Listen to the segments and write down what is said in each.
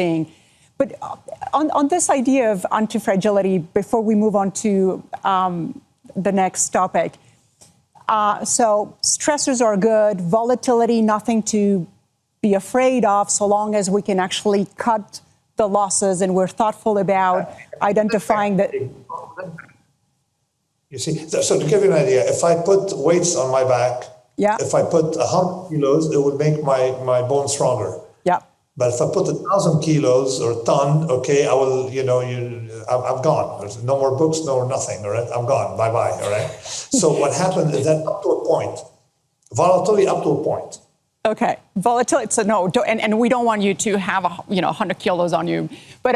being. But on this idea of anti-fragility, before we move on to the next topic, so stressors are good, volatility, nothing to be afraid of, so long as we can actually cut the losses and we're thoughtful about identifying that. You see, so to give you an idea, if I put weights on my back, if I put 100 kilos, it would make my bones stronger. Yeah. But if I put 1,000 kilos or a ton, okay, I will, I'm gone. There's no more books, no more nothing, all right? I'm gone, bye-bye, all right? So what happened is that up to a point, volatility up to a point. Okay, volatility, so no, and we don't want you to have, 100 kilos on you. But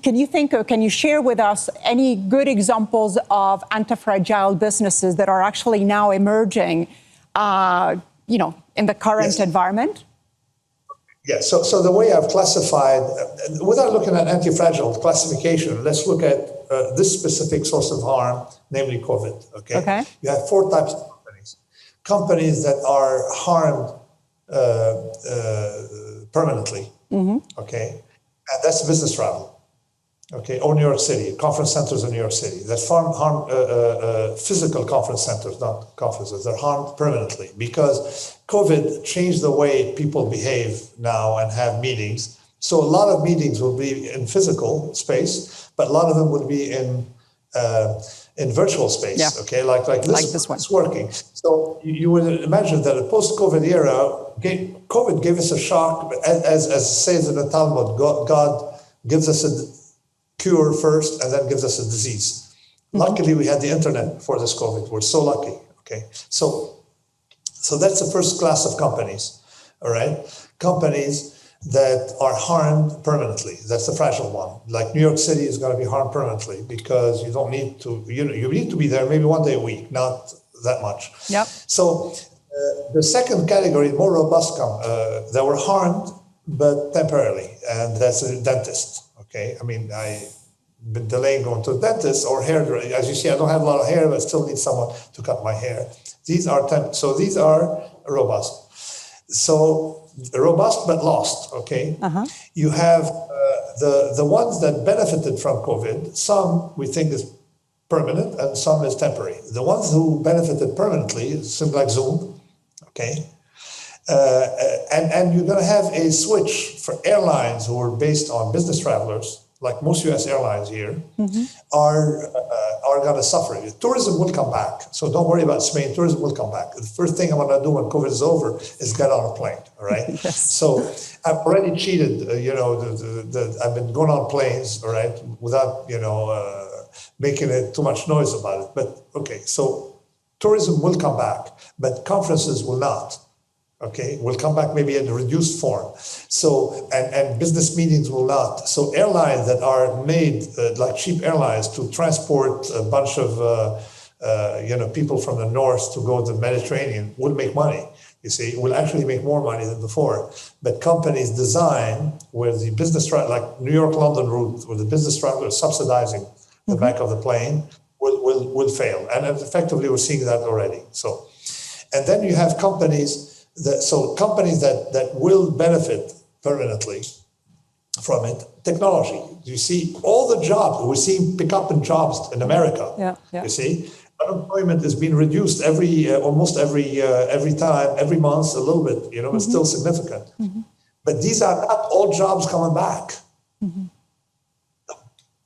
can you think, or can you share with us any good examples of anti-fragile businesses that are actually now emerging, in the current environment? Yeah, so the way I've classified, without looking at anti-fragile classification, let's look at this specific source of harm, namely COVID, okay? You have 4 types of companies. Companies that are harmed permanently, okay? And that's business travel, okay? Or New York City, conference centers in New York City. That's harm physical conference centers, not conferences. They're harmed permanently because COVID changed the way people behave now and have meetings. So a lot of meetings will be in physical space, but a lot of them will be in virtual space, okay? Like this one. It's working. So you would imagine that a post-COVID era, COVID gave us a shock, as says in the Talmud, God gives us a cure first and then gives us a disease. Luckily, we had the internet before this COVID. We're so lucky, okay? So that's the first class of companies, all right? Companies that are harmed permanently. That's the fragile one. Like New York City is going to be harmed permanently because you don't need to, you need to be there maybe one day a week, not that much. Yep. So the second category, more robust, that were harmed, but temporarily, and that's a dentist, okay? I mean, I've been delaying going to a dentist or hair. As you see, I don't have a lot of hair, but I still need someone to cut my hair. These are so these are robust. So robust but lost, okay? You have the ones that benefited from COVID. Some we think is permanent and some is temporary. The ones who benefited permanently, something like Zoom, okay? And you're going to have a switch for airlines who are based on business travelers, like most U.S. airlines here, are going to suffer. Tourism will come back, so don't worry about Spain. Tourism will come back. The first thing I'm going to do when COVID is over is get on a plane, all right? Yes. So I've already cheated, I've been going on planes, all right, without, making it too much noise about it. But, okay, so tourism will come back, but conferences will not. Okay, will come back maybe in a reduced form. So, and business meetings will not. So airlines that are made like cheap airlines to transport a bunch of, people from the north to go to the Mediterranean will make money. You see, will actually make more money than before. But companies design where the business like New York-London route, where the business traveler is subsidizing the back of the plane, will fail. And effectively, we're seeing that already. So, and then you have companies that will benefit permanently from it. Technology. You see all the jobs, we're seeing pick up in jobs in America. Yeah. You see, unemployment has been reduced almost every time, every month, a little bit, it's still significant. But these are not all jobs coming back.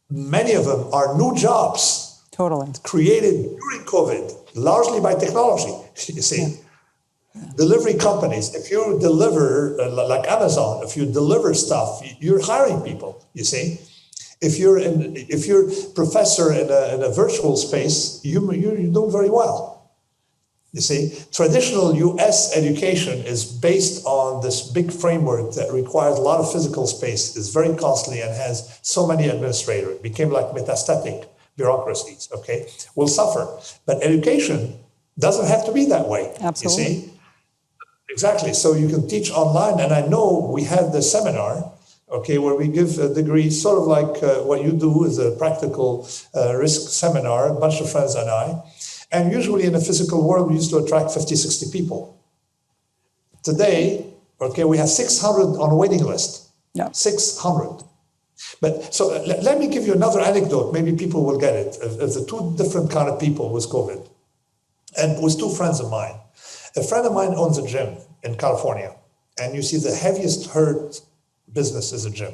Many of them are new jobs. Totally. Created during COVID, largely by technology, you see. Yeah. Delivery companies, if you deliver, like Amazon, if you deliver stuff, you're hiring people, you see. If you're professor in a virtual space, you're doing very well, you see. Traditional US education is based on this big framework that requires a lot of physical space, is very costly and has so many administrators. It became like metastatic bureaucracies, okay? Will suffer. But education doesn't have to be that way, Absolutely. You see. Exactly. So you can teach online. And I know we had the seminar, okay, where we give a degree, sort of like what you do is a practical risk seminar, a bunch of friends and I. And usually in the physical world, we used to attract 50, 60 people. Today, okay, we have 600 on a waiting list. Yeah. 600. But so let me give you another anecdote. Maybe people will get it. Of the two different kind of people with COVID, and it was two friends of mine. A friend of mine owns a gym in California, and you see the heaviest hurt business is a gym.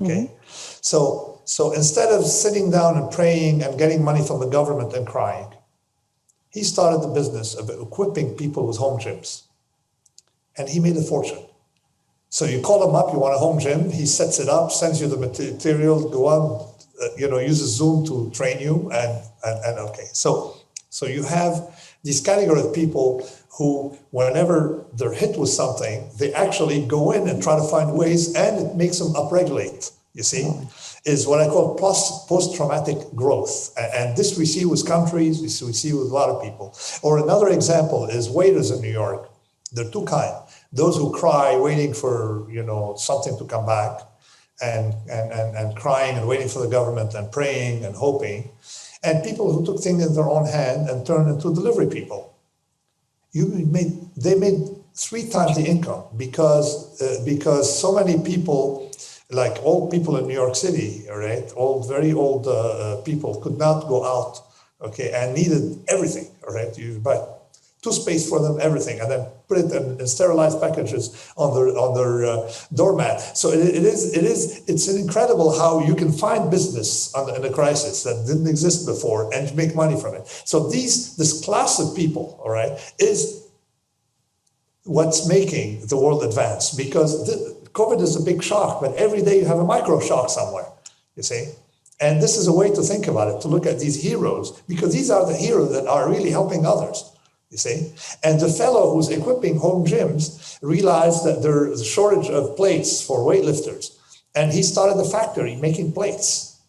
Okay, so instead of sitting down and praying and getting money from the government and crying, he started the business of equipping people with home gyms, and he made a fortune. So you call him up, you want a home gym, he sets it up, sends you the material, go on, uses Zoom to train you, and okay. So you have these category of people who, whenever they're hit with something, they actually go in and try to find ways, and it makes them upregulate, you see, is what I call post-traumatic growth. And this we see with countries, we see with a lot of people. Or another example is waiters in New York. There are two kinds. Those who cry waiting for, something to come back, and crying and waiting for the government and praying and hoping, and people who took things in their own hand and turned into delivery people. They made 3 times the income because so many people, like old people in New York City, right, very old people could not go out, okay, and needed everything, all right. You buy toothpaste for them, everything, and then put it in sterilized packages on their doormat. So it's incredible how you can find business in a crisis that didn't exist before and make money from it. So this class of people, all right, is what's making the world advance, because COVID is a big shock, but every day you have a micro shock somewhere, you see. And this is a way to think about it, to look at these heroes, because these are the heroes that are really helping others. You see, and the fellow who's equipping home gyms realized that there's a shortage of plates for weightlifters, and he started a factory making plates.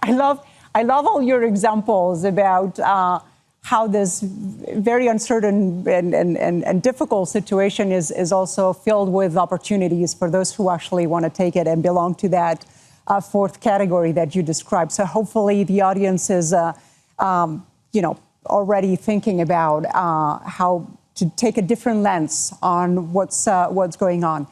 I love all your examples about how this very uncertain and difficult situation is also filled with opportunities for those who actually want to take it and belong to that fourth category that you described. So hopefully the audience is, already thinking about how to take a different lens on what's going on.